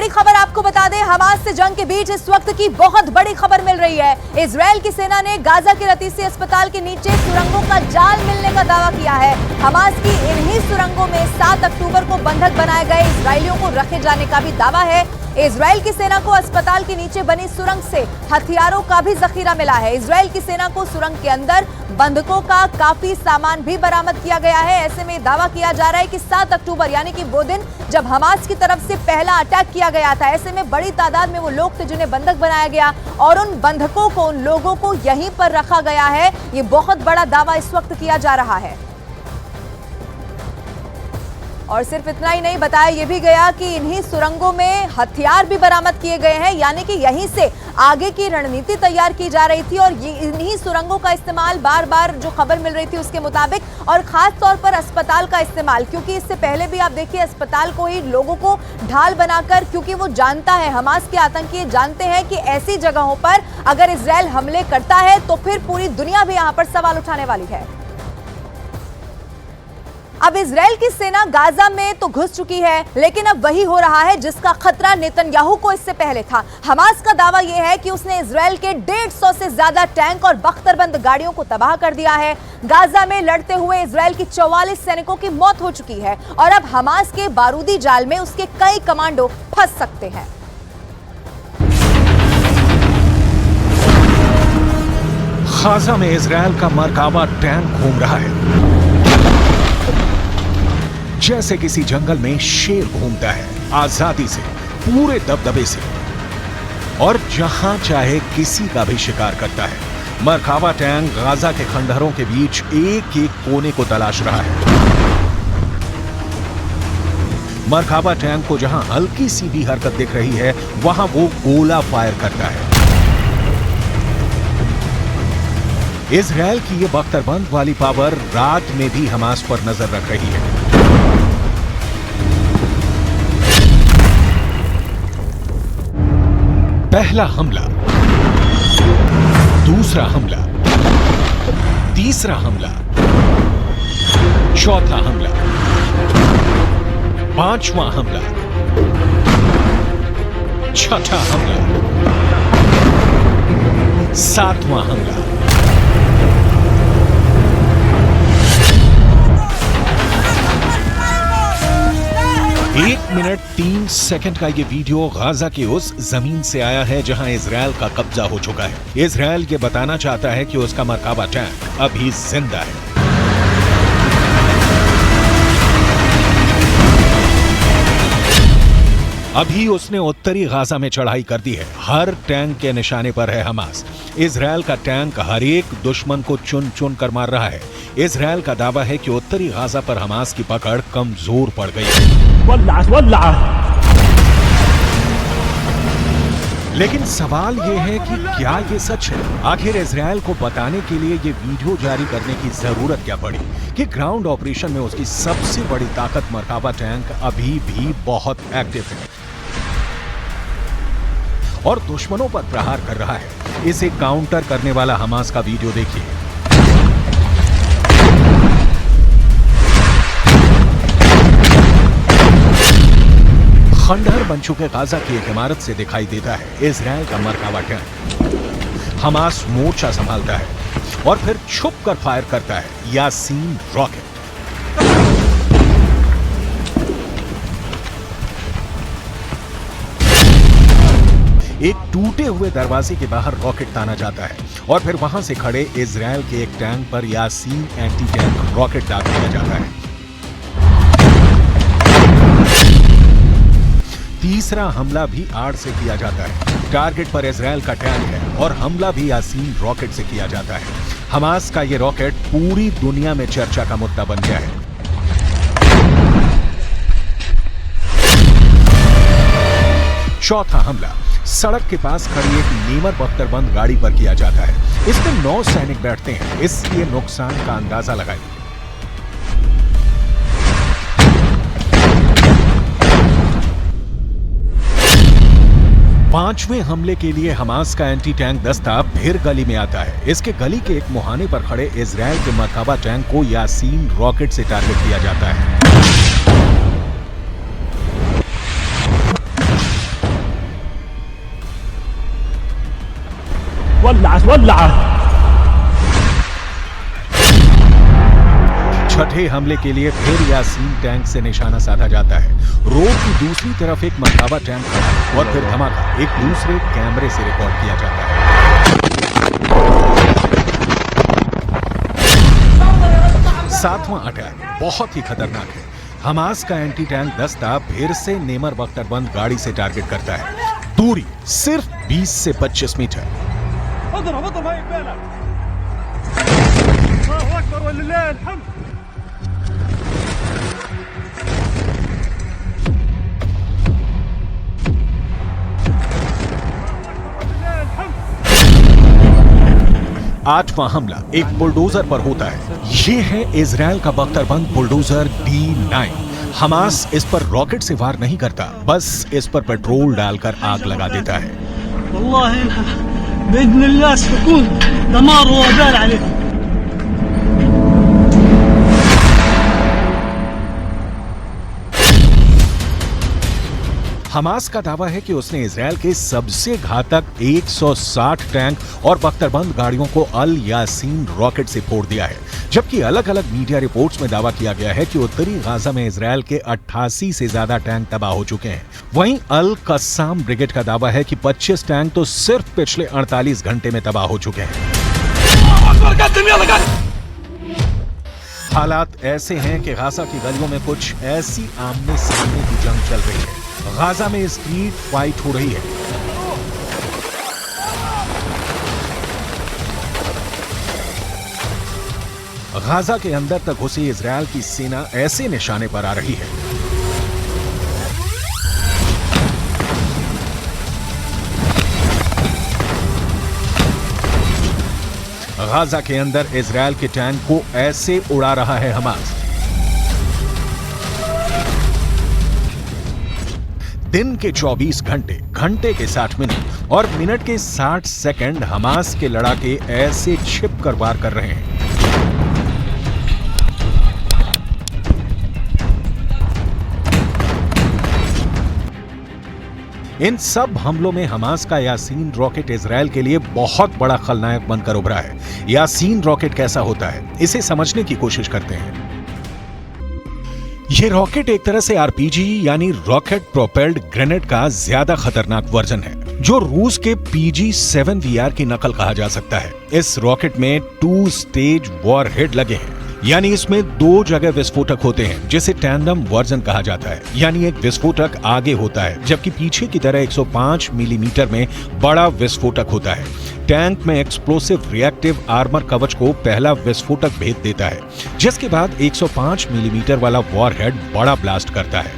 बड़ी खबर आपको बता दें, हमास से जंग के बीच इस वक्त की बहुत बड़ी खबर मिल रही है। इजरायल की सेना ने गाजा के रतीसी अस्पताल के नीचे सुरंगों का जाल मिलने का दावा किया है। हमास की इन्हीं सुरंगों में 7 अक्टूबर को बंधक बनाए गए इजरायलियों को रखे जाने का भी दावा है। इजरायल की सेना को अस्पताल के नीचे बनी सुरंग से हथियारों का भी जखीरा मिला है। इजरायल की सेना को सुरंग के अंदर बंधकों का काफी सामान भी बरामद किया गया है। ऐसे में दावा किया जा रहा है कि 7 अक्टूबर यानी कि वो दिन जब हमास की तरफ से पहला अटैक किया गया था, ऐसे में बड़ी तादाद में वो लोग थे जिन्हें बंधक बनाया गया और उन बंधकों को, उन लोगों को यहीं पर रखा गया है। ये बहुत बड़ा दावा इस वक्त किया जा रहा है। और सिर्फ इतना ही नहीं, बताया यह भी गया कि इन्हीं सुरंगों में हथियार भी बरामद किए गए हैं, यानी कि यहीं से आगे की रणनीति तैयार की जा रही थी और ये इन्हीं सुरंगों का इस्तेमाल बार बार जो खबर मिल रही थी उसके मुताबिक, और खास तौर पर अस्पताल का इस्तेमाल, क्योंकि इससे पहले भी आप देखिए अस्पताल को ही लोगों को ढाल बनाकर, क्योंकि वो जानता है, हमास के आतंकी जानते हैं कि ऐसी जगहों पर अगर इजरायल हमले करता है तो फिर पूरी दुनिया भी यहां पर सवाल उठाने वाली है। अब इजरायल की सेना गाजा में तो घुस चुकी है, लेकिन अब वही हो रहा है जिसका खतरा नेतन्याहू को इससे पहले था। हमास का दावा यह है कि उसने इजरायल के 150 से ज्यादा टैंक और बख्तरबंद गाड़ियों को तबाह कर दिया है। गाजा में लड़ते हुए इजरायल की 44 सैनिकों की मौत हो चुकी है और अब हमास के बारूदी जाल में उसके कई कमांडो फंस सकते हैं। गाजा में इजरायल का मरकाबा टैंक घूम रहा है जैसे किसी जंगल में शेर घूमता है, आजादी से, पूरे दबदबे से, और जहां चाहे किसी का भी शिकार करता है। मरकाबा टैंक गाजा के खंडहरों के बीच एक एक कोने को तलाश रहा है। मरकाबा टैंक को जहां हल्की सी भी हरकत दिख रही है, वहां वो गोला फायर करता है। इजरायल की ये बख्तरबंद वाली पावर रात में भी हमास पर नजर रख रही है। पहला हमला, दूसरा हमला, तीसरा हमला, चौथा हमला, पांचवां हमला, छठा हमला, सातवां हमला। 1 मिनट 3 सेकंड का ये वीडियो गाजा की उस जमीन से आया है जहां इजरायल का कब्जा हो चुका है। इजरायल ये बताना चाहता है कि उसका मरकाबा टैंक अभी जिंदा है। अभी उसने उत्तरी गाजा में चढ़ाई कर दी है। हर टैंक के निशाने पर है हमास। इजरायल का टैंक हर एक दुश्मन को चुन चुन कर मार रहा है। इजरायल का दावा है कि उत्तरी गाजा पर हमास की पकड़ कमजोर पड़ गई है। लेकिन सवाल यह है कि क्या ये सच है? आखिर इजरायल को बताने के लिए ये वीडियो जारी करने की जरूरत क्या पड़ी कि ग्राउंड ऑपरेशन में उसकी सबसे बड़ी ताकत मरकाबा टैंक अभी भी बहुत एक्टिव है और दुश्मनों पर प्रहार कर रहा है। इसे काउंटर करने वाला हमास का वीडियो देखिए। खंडहर बन चुके गाजा की एक इमारत से दिखाई देता है इजरायल का मरकाबा टैंक। हमास मोर्चा संभालता है और फिर छुप कर फायर करता है यासीन रॉकेट। एक टूटे हुए दरवाजे के बाहर रॉकेट ताना जाता है और फिर वहां से खड़े इजरायल के एक टैंक पर यासीन एंटी टैंक रॉकेट दाग दिया जाता है। तीसरा हमला भी आड़ से किया जाता है। टारगेट पर इजरायल का टैंक है और हमला भी यासीन रॉकेट से किया जाता है। हमास का यह रॉकेट पूरी दुनिया में चर्चा का मुद्दा बन गया है। चौथा हमला सड़क के पास खड़ी एक नीमर बख्तरबंद गाड़ी पर किया जाता है। इसमें 9 सैनिक बैठते हैं, इसलिए नुकसान का अंदाजा लगाइए। पांचवें हमले के लिए हमास का एंटी टैंक दस्ता फिर गली में आता है। इसके गली के एक मुहाने पर खड़े इजरायल के मरकाबा टैंक को यासीन रॉकेट से टारगेट किया जाता है। छठे हमले के लिए फिर यासीन टैंक से निशाना साधा जाता है। रोड की दूसरी तरफ एक मरकाबा टैंक खड़ा है और फिर धमाका एक दूसरे कैमरे से रिकॉर्ड किया जाता है। सातवां अटैक बहुत ही खतरनाक है। हमास का एंटी टैंक दस्ता फिर से नेमर बख्तरबंद गाड़ी से टारगेट करता है। दूरी सिर्फ 20 से 25 मीटर। आठवां हमला एक बुलडोजर पर होता है। ये है इजराइल का बख्तरबंद बुलडोजर D9। हमास इस पर रॉकेट से वार नहीं करता, बस इस पर पेट्रोल डालकर आग लगा देता है। हमास का दावा है कि उसने इजराइल के सबसे घातक 160 टैंक और बख्तरबंद गाड़ियों को अल यासीन रॉकेट से फोड़ दिया है, जबकि अलग अलग मीडिया रिपोर्ट्स में दावा किया गया है कि उत्तरी गाजा में इजराइल के 88 से ज्यादा टैंक तबाह हो चुके हैं। वहीं अल कस्साम ब्रिगेड का दावा है कि 25 टैंक तो सिर्फ पिछले 48 घंटे में तबाह हो चुके हैं। हालात ऐसे हैं कि गाजा की गलियों में कुछ ऐसी आमने सामने की जंग चल रही है। गाजा में स्ट्रीट फाइट हो रही है। गाजा के अंदर तक घुसी इजराइल की सेना ऐसे निशाने पर आ रही है। गाजा के अंदर इजराइल के टैंक को ऐसे उड़ा रहा है हमास। दिन के 24 घंटे, घंटे के 60 मिनट और मिनट के 60 सेकंड हमास के लड़ाके ऐसे छिप कर वार कर रहे हैं। इन सब हमलों में हमास का यासीन रॉकेट इजराइल के लिए बहुत बड़ा खलनायक बनकर उभरा है। यासीन रॉकेट कैसा होता है, इसे समझने की कोशिश करते हैं। ये रॉकेट एक तरह से आरपीजी यानी रॉकेट प्रोपेल्ड ग्रेनेड का ज्यादा खतरनाक वर्जन है, जो रूस के PG-7VR की नकल कहा जा सकता है। इस रॉकेट में 2 स्टेज वॉरहेड लगे हैं, यानी इसमें 2 जगह विस्फोटक होते हैं, जिसे टैंडम वर्जन कहा जाता है। यानी एक विस्फोटक आगे होता है, जबकि पीछे की तरह 105 मिलीमीटर में बड़ा विस्फोटक होता है। टैंक में एक्सप्लोसिव रिएक्टिव आर्मर कवच को पहला विस्फोटक भेद देता है, जिसके बाद 105 मिलीमीटर वाला वॉरहेड बड़ा ब्लास्ट करता है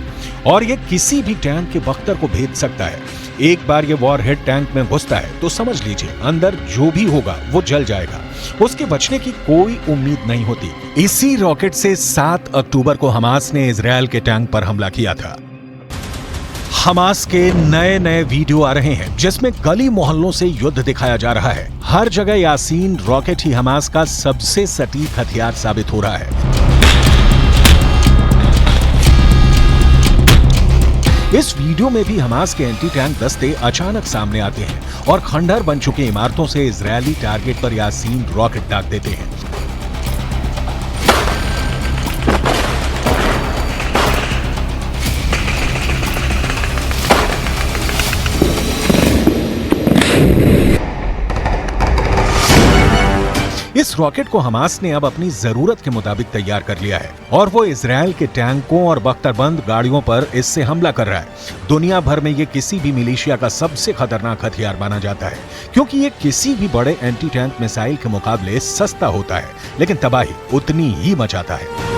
और ये किसी भी टैंक के बख्तर को भेद सकता है। एक बार ये वॉरहेड टैंक में घुसता है तो समझ लीजिए अंदर जो भी होगा वो जल जाएगा, उसके बचने की कोई उम्मीद नहीं होती। इसी रॉकेट से 7 अक्टूबर को हमास ने इजराइल के टैंक पर हमला किया था। हमास के नए नए वीडियो आ रहे हैं जिसमें गली मोहल्लों से युद्ध दिखाया जा रहा है। हर जगह यासीन रॉकेट ही हमास का सबसे सटीक हथियार साबित हो रहा है। इस वीडियो में भी हमास के एंटी टैंक दस्ते अचानक सामने आते हैं और खंडहर बन चुके इमारतों से इजरायली टारगेट पर यासीन रॉकेट दाग देते हैं। इस रॉकेट को हमास ने अब अपनी जरूरत के मुताबिक तैयार कर लिया है और वो इजराइल के टैंकों और बख्तरबंद गाड़ियों पर इससे हमला कर रहा है। दुनिया भर में ये किसी भी मिलिशिया का सबसे खतरनाक हथियार माना जाता है, क्योंकि ये किसी भी बड़े एंटी टैंक मिसाइल के मुकाबले सस्ता होता है, लेकिन तबाही उतनी ही मचाता है।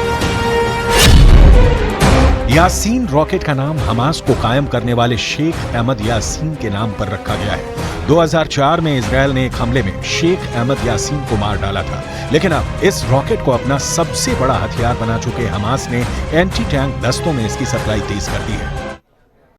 यासीन रॉकेट का नाम हमास को कायम करने वाले शेख अहमद यासीन के नाम पर रखा गया है। 2004 में इजराइल ने एक हमले में शेख अहमद यासीन को मार डाला था, लेकिन अब इस रॉकेट को अपना सबसे बड़ा हथियार बना चुके हमास ने एंटी टैंक दस्तों में इसकी सप्लाई तेज कर दी है।